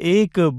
1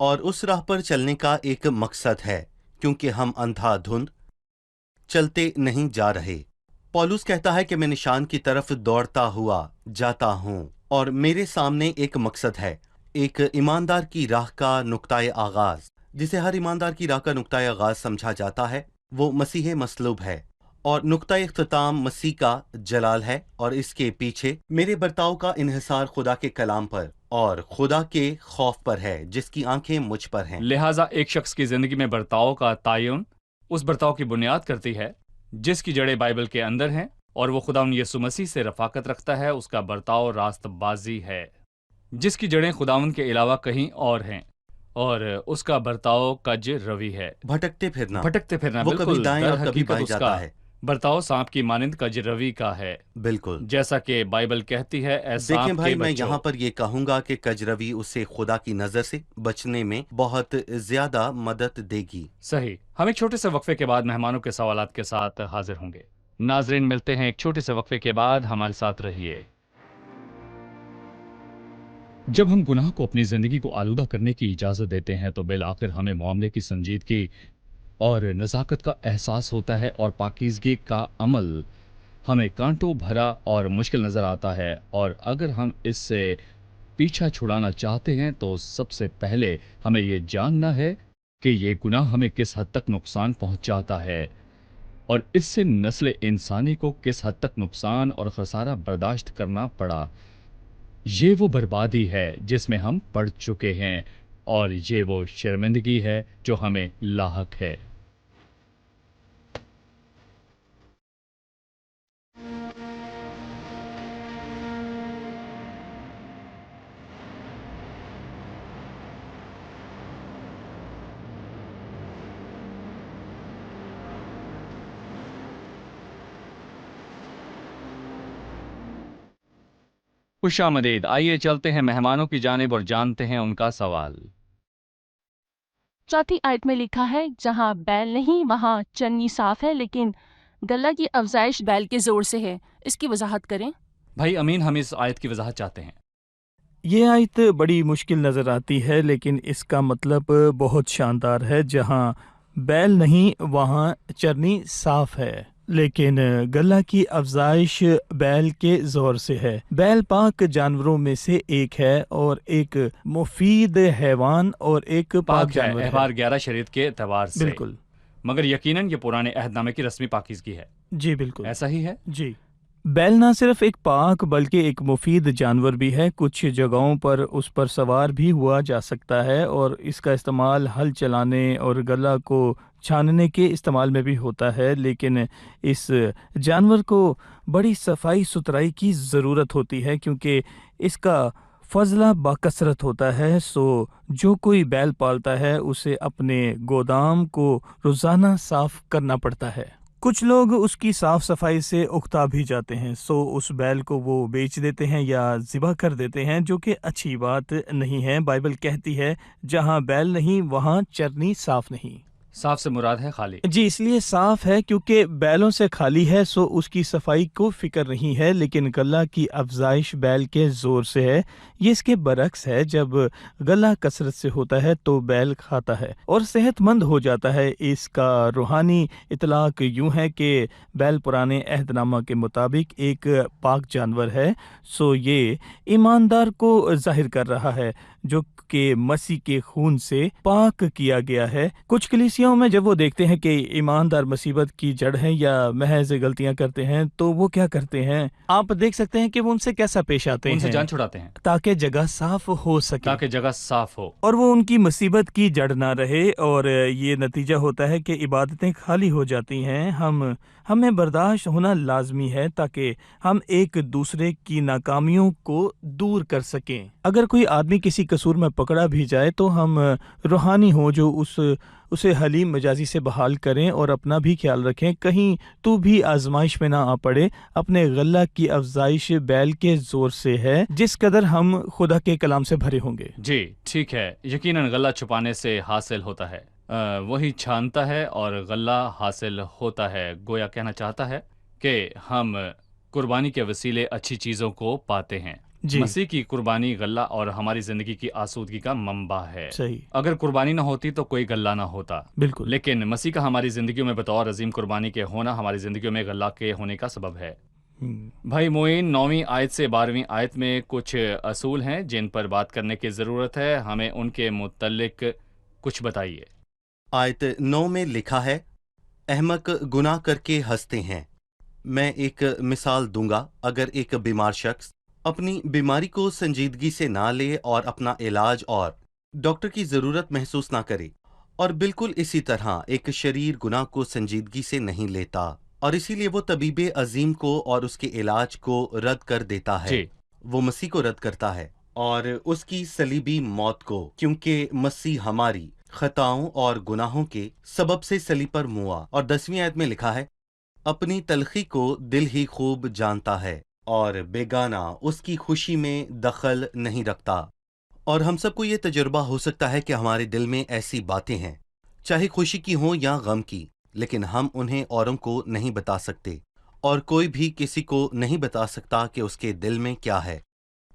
اور اس راہ پر چلنے کا ایک مقصد ہے، کیونکہ ہم اندھا دھند چلتے نہیں جا رہے۔ پولس کہتا ہے کہ میں نشان کی طرف دوڑتا ہوا جاتا ہوں، اور میرے سامنے ایک مقصد ہے، ایک ایماندار کی راہ کا نقطۂ آغاز، جسے ہر ایماندار کی راہ کا نقطۂ آغاز سمجھا جاتا ہے، وہ مسیح مصلوب ہے، اور نقطۂ اختتام مسیح کا جلال ہے، اور اس کے پیچھے میرے برتاؤ کا انحصار خدا کے کلام پر اور خدا کے خوف پر ہے، جس کی آنکھیں مجھ پر ہیں۔ لہٰذا ایک شخص کی زندگی میں برتاؤ کا تعین اس برتاؤ کی بنیاد کرتی ہے جس کی جڑیں بائبل کے اندر ہیں، اور وہ خداوند یسوع مسیح سے رفاقت رکھتا ہے۔ اس کا برتاؤ راست بازی ہے جس کی جڑیں خداوند کے علاوہ کہیں اور ہیں، اور اس کا برتاؤ کج روی ہے، بھٹکتے پھرنا، بھٹکتے پھرنا۔ وہ کبھی بالکل، دائیں در اور کبھی حقیقت بائیں اس کا جاتا ہے۔ برتاؤ سانپ کی مانند کج روی کا ہے، بالکل۔ جیسا کہ بائبل کہتی ہے، اے دیکھیں سانپ بھائی، کے میں بچوں۔ یہاں پر یہ کہوں گا کہ کجروی اسے خدا کی نظر سے بچنے میں بہت زیادہ مدد دے گی۔ صحیح۔ ہم ایک چھوٹے سے وقفے کے بعد مہمانوں کے سوالات کے ساتھ حاضر ہوں گے۔ ناظرین، ملتے ہیں ایک چھوٹے سے وقفے کے بعد، ہمارے ساتھ رہیے۔ جب ہم گناہ کو اپنی زندگی کو آلودہ کرنے کی اجازت دیتے ہیں تو بالآخر ہمیں معاملے کی سنجیدگی اور نزاکت کا احساس ہوتا ہے، اور پاکیزگی کا عمل ہمیں کانٹوں بھرا اور مشکل نظر آتا ہے، اور اگر ہم اس سے پیچھا چھڑانا چاہتے ہیں تو سب سے پہلے ہمیں یہ جاننا ہے کہ یہ گناہ ہمیں کس حد تک نقصان پہنچاتا ہے، اور اس سے نسل انسانی کو کس حد تک نقصان اور خسارہ برداشت کرنا پڑا۔ یہ وہ بربادی ہے جس میں ہم پڑ چکے ہیں، اور یہ وہ شرمندگی ہے جو ہمیں لاحق ہے۔ خوش آمدید۔ آئیے چلتے ہیں مہمانوں کی جانب اور جانتے ہیں ان کا سوال۔ چوتھی آیت میں لکھا ہے، جہاں بیل نہیں وہاں چرنی صاف ہے، لیکن گلہ کی افزائش بیل کے زور سے ہے۔ اس کی وضاحت کریں۔ بھائی امین، ہم اس آیت کی وضاحت چاہتے ہیں۔ یہ آیت بڑی مشکل نظر آتی ہے، لیکن اس کا مطلب بہت شاندار ہے۔ جہاں بیل نہیں وہاں چرنی صاف ہے، لیکن گلہ کی افزائش بیل کے زور سے ہے۔ بیل پاک جانوروں میں سے ایک ہے، اور ایک مفید حیوان اور ایک پاک جانور ہے۔ احبار 11 شریعت کے اعتبار سے بالکل، مگر یقیناً یہ پرانے عہد نامے کی رسمی پاکیزگی ہے۔ جی بالکل، ایسا ہی ہے؟ جی۔ بیل نہ صرف ایک پاک بلکہ ایک مفید جانور بھی ہے۔ کچھ جگہوں پر اس پر سوار بھی ہوا جا سکتا ہے، اور اس کا استعمال ہل چلانے اور گلہ کو چھاننے کے استعمال میں بھی ہوتا ہے، لیکن اس جانور کو بڑی صفائی ستھرائی کی ضرورت ہوتی ہے، کیونکہ اس کا فضلہ باکثرت ہوتا ہے۔ سو جو کوئی بیل پالتا ہے اسے اپنے گودام کو روزانہ صاف کرنا پڑتا ہے۔ کچھ لوگ اس کی صاف صفائی سے اکتا بھی جاتے ہیں، سو اس بیل کو وہ بیچ دیتے ہیں یا ذبح کر دیتے ہیں، جو کہ اچھی بات نہیں ہے۔ بائبل کہتی ہے، جہاں بیل نہیں وہاں چرنی صاف نہیں۔ صاف سے مراد ہے خالی۔ جی، اس لیے صاف ہے کیونکہ بیلوں سے خالی ہے، سو اس کی صفائی کو فکر نہیں ہے، لیکن گلہ کی افزائش بیل کے زور سے ہے۔ یہ اس کے برعکس ہے، جب گلہ کثرت سے ہوتا ہے تو بیل کھاتا ہے اور صحت مند ہو جاتا ہے۔ اس کا روحانی اطلاق یوں ہے کہ بیل پرانے عہد نامہ کے مطابق ایک پاک جانور ہے، سو یہ ایماندار کو ظاہر کر رہا ہے جو کہ مسیح کے خون سے پاک کیا گیا ہے۔ کچھ کلیسیاؤں میں جب وہ دیکھتے ہیں کہ ایماندار مصیبت کی جڑ ہیں یا محض غلطیاں کرتے ہیں تو وہ کیا کرتے ہیں، آپ دیکھ سکتے ہیں کہ وہ ان سے کیسا پیش آتے ان سے ہیں، جان چھڑاتے ہیں تاکہ جگہ صاف ہو سکے، تاکہ جگہ صاف ہو۔ اور وہ ان کی مصیبت کی جڑ نہ رہے، اور یہ نتیجہ ہوتا ہے کہ عبادتیں خالی ہو جاتی ہیں۔ ہمیں برداشت ہونا لازمی ہے تاکہ ہم ایک دوسرے کی ناکامیوں کو دور کر سکیں۔ اگر کوئی آدمی کسی قصور میں پکڑا بھی جائے تو ہم روحانی ہوں جو اسے حلیم مجازی سے بحال کریں اور اپنا بھی خیال رکھیں، کہیں تو بھی آزمائش میں نہ آ پڑے۔ اپنے غلہ کی افزائش بیل کے زور سے ہے، جس قدر ہم خدا کے کلام سے بھرے ہوں گے۔ جی ٹھیک ہے، یقیناً غلہ چھپانے سے حاصل ہوتا ہے، وہی چھانتا ہے اور غلہ حاصل ہوتا ہے۔ گویا کہنا چاہتا ہے کہ ہم قربانی کے وسیلے اچھی چیزوں کو پاتے ہیں۔ جی مسیح کی قربانی غلہ اور ہماری زندگی کی آسودگی کا منبع ہے۔ صحیح، اگر قربانی نہ ہوتی تو کوئی غلہ نہ ہوتا، بالکل۔ لیکن مسیح کا ہماری زندگیوں میں بطور عظیم قربانی کے ہونا ہماری زندگیوں میں غلہ کے ہونے کا سبب ہے۔ ہم، بھائی معین، 9ویں آیت سے 12ویں آیت میں کچھ اصول ہیں جن پر بات کرنے کی ضرورت ہے، ہمیں ان کے متعلق کچھ بتائیے۔ آیت 9 میں لکھا ہے، احمق گناہ کر کے ہنستے ہیں۔ میں ایک مثال دوں گا۔ اگر ایک بیمار شخص اپنی بیماری کو سنجیدگی سے نہ لے اور اپنا علاج اور ڈاکٹر کی ضرورت محسوس نہ کرے، اور بالکل اسی طرح ایک شریر گناہ کو سنجیدگی سے نہیں لیتا، اور اسی لیے وہ طبیب عظیم کو اور اس کے علاج کو رد کر دیتا ہے، جی، وہ مسیح کو رد کرتا ہے اور اس کی صلیبی موت کو، کیونکہ مسیح ہماری خطاؤں اور گناہوں کے سبب سے صلیب پر موا۔ اور 10ویں آیت میں لکھا ہے، اپنی تلخی کو دل ہی خوب جانتا ہے اور بیگانہ اس کی خوشی میں دخل نہیں رکھتا۔ اور ہم سب کو یہ تجربہ ہو سکتا ہے کہ ہمارے دل میں ایسی باتیں ہیں، چاہے خوشی کی ہوں یا غم کی، لیکن ہم انہیں اوروں کو نہیں بتا سکتے، اور کوئی بھی کسی کو نہیں بتا سکتا کہ اس کے دل میں کیا ہے۔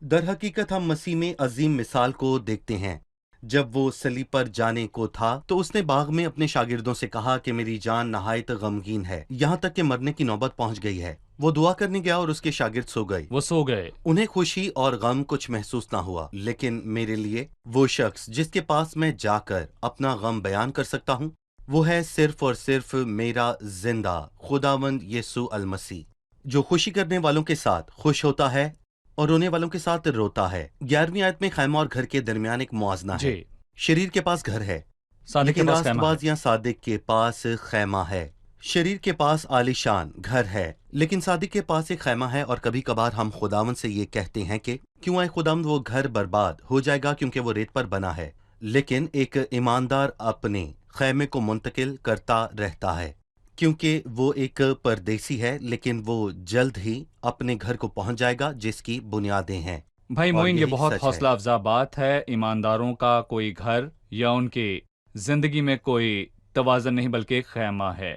در حقیقت ہم مسیح میں عظیم مثال کو دیکھتے ہیں۔ جب وہ صلیب پر جانے کو تھا تو اس نے باغ میں اپنے شاگردوں سے کہا کہ میری جان نہایت غمگین ہے، یہاں تک کہ مرنے کی نوبت پہنچ گئی ہے۔ وہ دعا کرنے گیا اور اس کے شاگرد سو گئے۔ وہ سو گئے۔ انہیں خوشی اور غم کچھ محسوس نہ ہوا، لیکن میرے لیے وہ شخص جس کے پاس میں جا کر اپنا غم بیان کر سکتا ہوں، وہ ہے صرف اور صرف میرا زندہ خداوند یسوع المسیح، جو خوشی کرنے والوں کے ساتھ خوش ہوتا ہے اور رونے والوں کے ساتھ روتا ہے۔ 11ویں آیت میں خیمہ اور گھر کے درمیان ایک موازنہ ہے۔ جی، شریر کے پاس گھر ہے، صادق کے لیکن پاس راست خیمہ باز ہے۔ یا صادق کے پاس خیمہ ہے۔ شریر کے پاس عالیشان گھر ہے، لیکن صادق کے پاس ایک خیمہ ہے۔ اور کبھی کبھار ہم خداوند سے یہ کہتے ہیں کہ کیوں اے خداوند وہ گھر برباد ہو جائے گا کیونکہ وہ ریت پر بنا ہے، لیکن ایک ایماندار اپنے خیمے کو منتقل کرتا رہتا ہے، کیونکہ وہ ایک پردیسی ہے، لیکن وہ جلد ہی اپنے گھر کو پہنچ جائے گا جس کی بنیادیں ہیں۔ بھائی اور معین، یہ یہی بہت سچ حوصلہ ہے۔ افزا بات ہے۔ ایمانداروں کا کوئی گھر یا ان کی زندگی میں کوئی توازن نہیں بلکہ ایک خیمہ ہے۔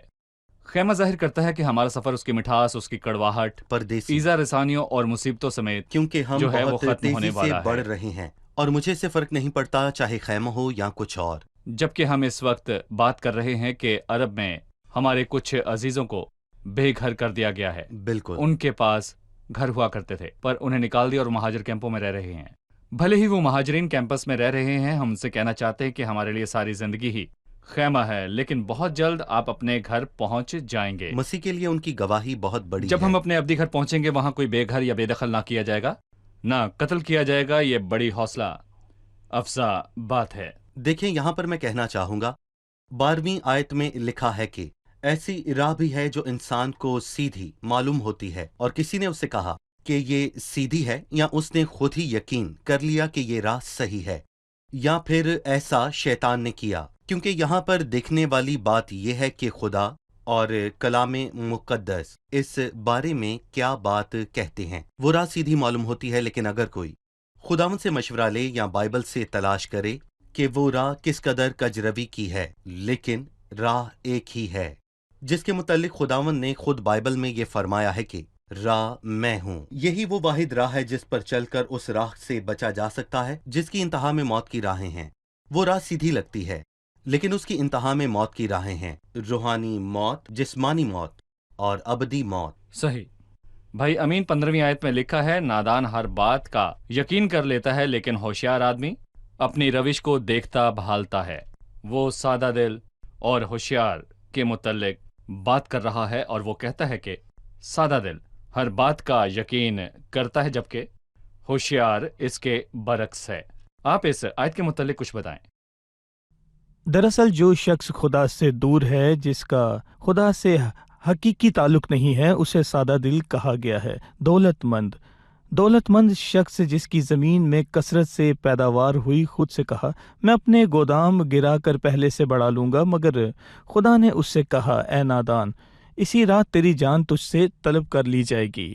خیمہ ظاہر کرتا ہے کہ ہمارا سفر، اس کی مٹھاس، اس کی کڑواہٹ، پردیسی، ایذا رسانیوں اور مصیبتوں سمیت کیونکہ ہم جو ہے وہ بہت ختم ہونے تیزی سے والا بڑھ ہے۔ رہے ہیں، اور مجھے سے فرق نہیں پڑتا چاہے خیمہ ہو یا کچھ اور۔ جبکہ ہم اس وقت بات کر رہے ہیں کہ عرب میں ہمارے کچھ عزیزوں کو بے گھر کر دیا گیا ہے۔ بالکل، ان کے پاس گھر ہوا کرتے تھے، پر انہیں نکال دیا اور مہاجر کیمپوں میں رہ رہے ہیں۔ بھلے ہی وہ مہاجرین کیمپس میں رہ رہے ہیں، ہم ان سے کہنا چاہتے ہیں کہ ہمارے لیے ساری زندگی ہی خیمہ ہے، لیکن بہت جلد آپ اپنے گھر پہنچ جائیں گے۔ مسیح کے لیے ان کی گواہی بہت بڑی جب ہے۔ ہم اپنے ابدی گھر پہنچیں گے، وہاں کوئی بے گھر یا بے دخل نہ کیا جائے گا، نہ قتل کیا جائے گا۔ یہ بڑی حوصلہ افزا بات ہے۔ دیکھیں، یہاں پر میں کہنا چاہوں گا، 12ویں آیت میں لکھا ہے کہ ایسی راہ بھی ہے جو انسان کو سیدھی معلوم ہوتی ہے، اور کسی نے اس سے کہا کہ یہ سیدھی ہے، یا اس نے خود ہی یقین کر لیا کہ یہ راہ صحیح ہے، یا پھر ایسا شیطان نے کیا۔ کیونکہ یہاں پر دیکھنے والی بات یہ ہے کہ خدا اور کلام مقدس اس بارے میں کیا بات کہتے ہیں۔ وہ راہ سیدھی معلوم ہوتی ہے، لیکن اگر کوئی خداوند سے مشورہ لے یا بائبل سے تلاش کرے کہ وہ راہ کس قدر کجروی کی ہے، لیکن راہ ایک ہی ہے، جس کے متعلق خداوند نے خود بائبل میں یہ فرمایا ہے کہ راہ میں ہوں۔ یہی وہ واحد راہ ہے جس پر چل کر اس راہ سے بچا جا سکتا ہے جس کی انتہا میں موت کی راہیں ہیں۔ وہ راہ سیدھی لگتی ہے، لیکن اس کی انتہا میں موت کی راہیں ہیں، روحانی موت، جسمانی موت اور ابدی موت۔ صحیح بھائی امین، 15ویں آیت میں لکھا ہے، نادان ہر بات کا یقین کر لیتا ہے، لیکن ہوشیار آدمی اپنی روش کو دیکھتا بھالتا ہے۔ وہ سادہ دل اور ہوشیار کے متعلق بات کر رہا ہے، اور وہ کہتا ہے کہ سادہ دل ہر بات کا یقین کرتا ہے، جبکہ ہوشیار اس کے برعکس ہے۔ آپ اس آیت کے متعلق کچھ بتائیں۔ دراصل جو شخص خدا سے دور ہے، جس کا خدا سے حقیقی تعلق نہیں ہے، اسے سادہ دل کہا گیا ہے۔ دولت مند شخص جس کی زمین میں کثرت سے پیداوار ہوئی، خود سے کہا، میں اپنے گودام گرا کر پہلے سے بڑھا لوں گا، مگر خدا نے اس سے کہا، اے نادان، اسی رات تیری جان تجھ سے طلب کر لی جائے گی۔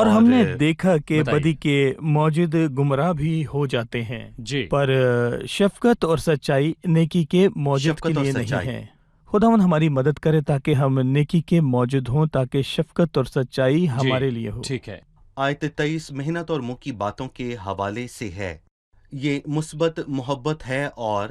اور ہم نے دیکھا کہ بتائیے۔ بدی کے موجود گمراہ بھی ہو جاتے ہیں، جی پر شفقت اور سچائی نیکی کے موجود کے شفقت اور لیے نہیں سچائی۔ ہے۔ خداوند ہماری مدد کرے تاکہ ہم نیکی کے موجود ہوں، تاکہ شفقت اور سچائی ہمارے لیے ہو۔ ٹھیک ہے۔ آیت 23 محنت اور منہ کی باتوں کے حوالے سے ہے۔ یہ مثبت محبت ہے اور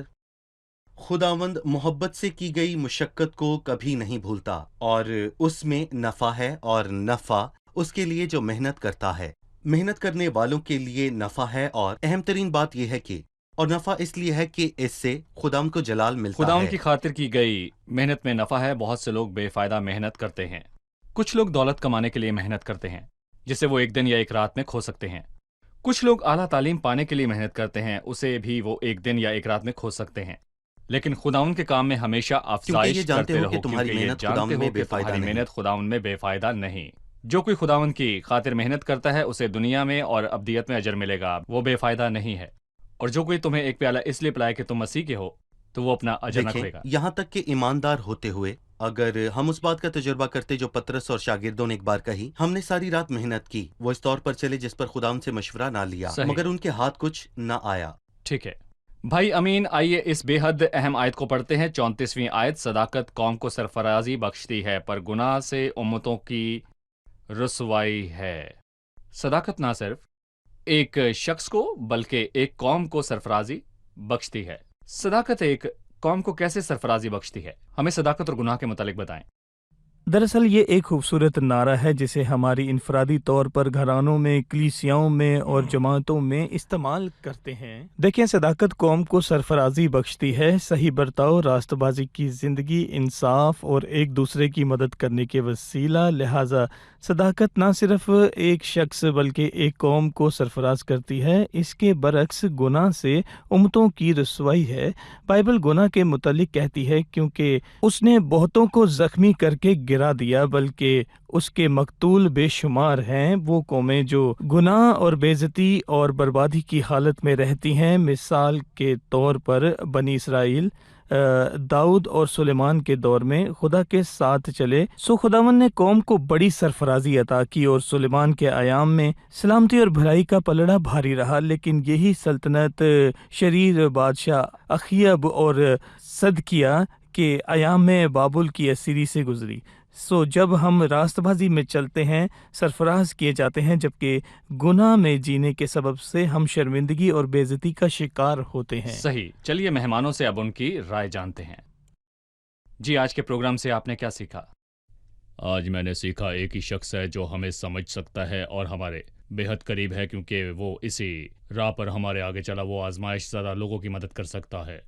خداوند محبت سے کی گئی مشقت کو کبھی نہیں بھولتا، اور اس میں نفع ہے، اور نفع اس کے لیے جو محنت کرتا ہے۔ محنت کرنے والوں کے لیے نفع ہے، اور اہم ترین بات یہ ہے کہ اور نفع اس لیے ہے کہ اس سے خداوند کو جلال ملتا خداوند ہے۔ کی خاطر کی گئی محنت میں نفع ہے۔ بہت سے لوگ بے فائدہ محنت کرتے ہیں۔ کچھ لوگ دولت کمانے کے لیے محنت کرتے ہیں جسے وہ ایک دن یا ایک رات میں کھو سکتے ہیں۔ کچھ لوگ اعلیٰ تعلیم پانے کے لیے محنت کرتے ہیں، اسے بھی وہ ایک دن یا ایک رات میں کھو سکتے ہیں۔ لیکن خداوند کے کام میں ہمیشہ کیونکہ یہ افزائش جانتے کرتے ہو کہ رہو، تمہاری کیونکہ یہ محنت جانتے خداوند ہو میں کہ بے فائدہ تمہاری نہیں۔ محنت خداوند میں بے فائدہ نہیں۔ جو کوئی خداوند کی خاطر محنت کرتا ہے اسے دنیا میں اور ابدیت میں اجر ملے گا، وہ بے فائدہ نہیں ہے۔ اور جو کوئی تمہیں ایک پیالہ اس لیے پلائے کہ تم مسیح کے ہو تو وہ اپنا اجر نہ دیکھیں، کھوئے گا۔ یہاں تک کہ ایماندار ہوتے ہوئے اگر ہم اس بات کا تجربہ کرتے جو پطرس اور شاگردوں نے ایک بار کہی، ہم نے ساری رات محنت کی، وہ اس طور پر چلے جس پر خداوند سے مشورہ نہ لیا، صحیح۔ مگر ان کے ہاتھ کچھ نہ آیا۔ ٹھیک ہے بھائی امین، آئیے اس بے حد اہم آیت کو پڑھتے ہیں۔ 34ویں آیت، صداقت قوم کو سرفرازی بخشتی ہے پر گناہ سے امتوں کی رسوائی ہے۔ صداقت نہ صرف ایک شخص کو بلکہ ایک قوم کو سرفرازی بخشتی ہے۔ صداقت ایک قوم کو کیسے سرفرازی بخشتی ہے؟ ہمیں صداقت اور گناہ کے متعلق بتائیں۔ دراصل یہ ایک خوبصورت نعرہ ہے جسے ہماری انفرادی طور پر گھرانوں میں، کلیسیاؤں میں اور جماعتوں میں استعمال کرتے ہیں۔ دیکھیں، صداقت قوم کو سرفرازی بخشتی ہے۔ صحیح برتاؤ راست بازی کی زندگی، انصاف اور ایک دوسرے کی مدد کرنے کے وسیلہ۔ لہٰذا صداقت نہ صرف ایک شخص بلکہ ایک قوم کو سرفراز کرتی ہے۔ اس کے برعکس گناہ سے امتوں کی رسوائی ہے۔ بائبل گناہ کے متعلق کہتی ہے کیونکہ اس نے بہتوں کو زخمی کر کے گرا دیا، بلکہ اس کے مقتول بے شمار ہیں۔ وہ قومیں جو گناہ اور بے عزتی اور بربادی کی حالت میں رہتی ہیں، مثال کے طور پر بنی اسرائیل داؤد اور سلیمان کے دور میں خدا کے ساتھ چلے، سو خداوند نے قوم کو بڑی سرفرازی عطا کی، اور سلیمان کے ایام میں سلامتی اور بھلائی کا پلڑا بھاری رہا۔ لیکن یہی سلطنت شریر بادشاہ اخیب اور صدقیہ کے ایام میں بابل کی اسیری سے گزری۔ سو جب ہم راست بازی میں چلتے ہیں سرفراز کیے جاتے ہیں، جبکہ گناہ میں جینے کے سبب سے ہم شرمندگی اور بے عزتی کا شکار ہوتے ہیں۔ صحیح، چلیے مہمانوں سے اب ان کی رائے جانتے ہیں۔ جی، آج کے پروگرام سے آپ نے کیا سیکھا؟ آج میں نے سیکھا ایک ہی شخص ہے جو ہمیں سمجھ سکتا ہے اور ہمارے بے حد قریب ہے، کیونکہ وہ اسی راہ پر ہمارے آگے چلا۔ وہ آزمائش زدہ لوگوں کی مدد کر سکتا ہے۔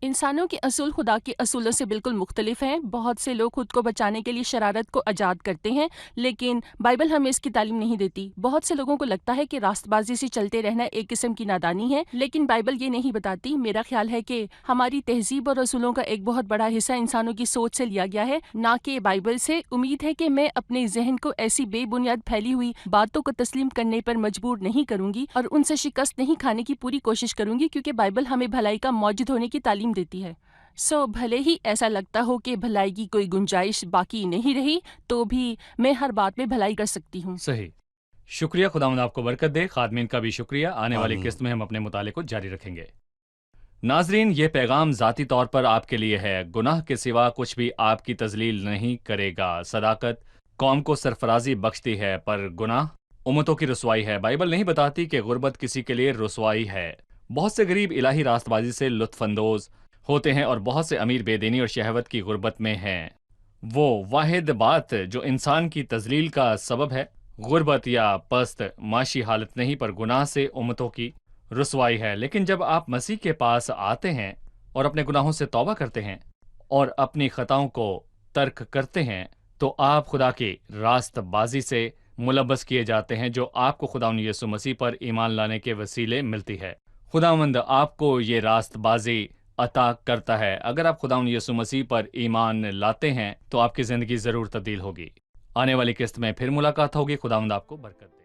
انسانوں کے اصول خدا کے اصولوں سے بالکل مختلف ہیں۔ بہت سے لوگ خود کو بچانے کے لیے شرارت کو ایجاد کرتے ہیں، لیکن بائبل ہمیں اس کی تعلیم نہیں دیتی۔ بہت سے لوگوں کو لگتا ہے کہ راست بازی سے چلتے رہنا ایک قسم کی نادانی ہے، لیکن بائبل یہ نہیں بتاتی۔ میرا خیال ہے کہ ہماری تہذیب اور اصولوں کا ایک بہت بڑا حصہ انسانوں کی سوچ سے لیا گیا ہے، نہ کہ بائبل سے۔ امید ہے کہ میں اپنے ذہن کو ایسی بے بنیاد پھیلی ہوئی باتوں کو تسلیم کرنے پر مجبور نہیں کروں گی اور ان سے شکست نہیں کھانے کی پوری کوشش کروں گی، کیونکہ بائبل ہمیں بھلائی کا موجود ہونے کی تعلیم دیتی ہے۔ بھلے ہی ایسا لگتا ہو کہ بھلائی کی کوئی گنجائش باقی نہیں رہی، تو بھی میں ہر بات میں بھلائی کر سکتی ہوں۔ صحیح، شکریہ، خداوند آپ کو برکت دے۔ خادمین کا بھی شکریہ۔ آنے والی آمین۔ قسط میں ہم اپنے مطالعے کو جاری رکھیں گے۔ ناظرین، یہ پیغام ذاتی طور پر آپ کے لیے ہے۔ گناہ کے سوا کچھ بھی آپ کی تذلیل نہیں کرے گا۔ صداقت قوم کو سرفرازی بخشتی ہے پر گناہ امتوں کی رسوائی ہے۔ بائبل نہیں بتاتی کہ غربت کسی کے لیے رسوائی ہے۔ بہت سے غریب الہی راست بازی سے لطف اندوز ہوتے ہیں اور بہت سے امیر بے دینی اور شہوت کی غربت میں ہیں۔ وہ واحد بات جو انسان کی تذلیل کا سبب ہے غربت یا پست معاشی حالت نہیں، پر گناہ سے امتوں کی رسوائی ہے۔ لیکن جب آپ مسیح کے پاس آتے ہیں اور اپنے گناہوں سے توبہ کرتے ہیں اور اپنی خطاؤں کو ترک کرتے ہیں، تو آپ خدا کی راست بازی سے ملبس کیے جاتے ہیں جو آپ کو خداوند یسوع مسیح پر ایمان لانے کے وسیلے ملتی ہے۔ خداوند آپ کو یہ راست بازی عطا کرتا ہے۔ اگر آپ خداوند یسوع مسیح پر ایمان لاتے ہیں تو آپ کی زندگی ضرور تبدیل ہوگی۔ آنے والی قسط میں پھر ملاقات ہوگی۔ خداوند آپ کو برکت دے۔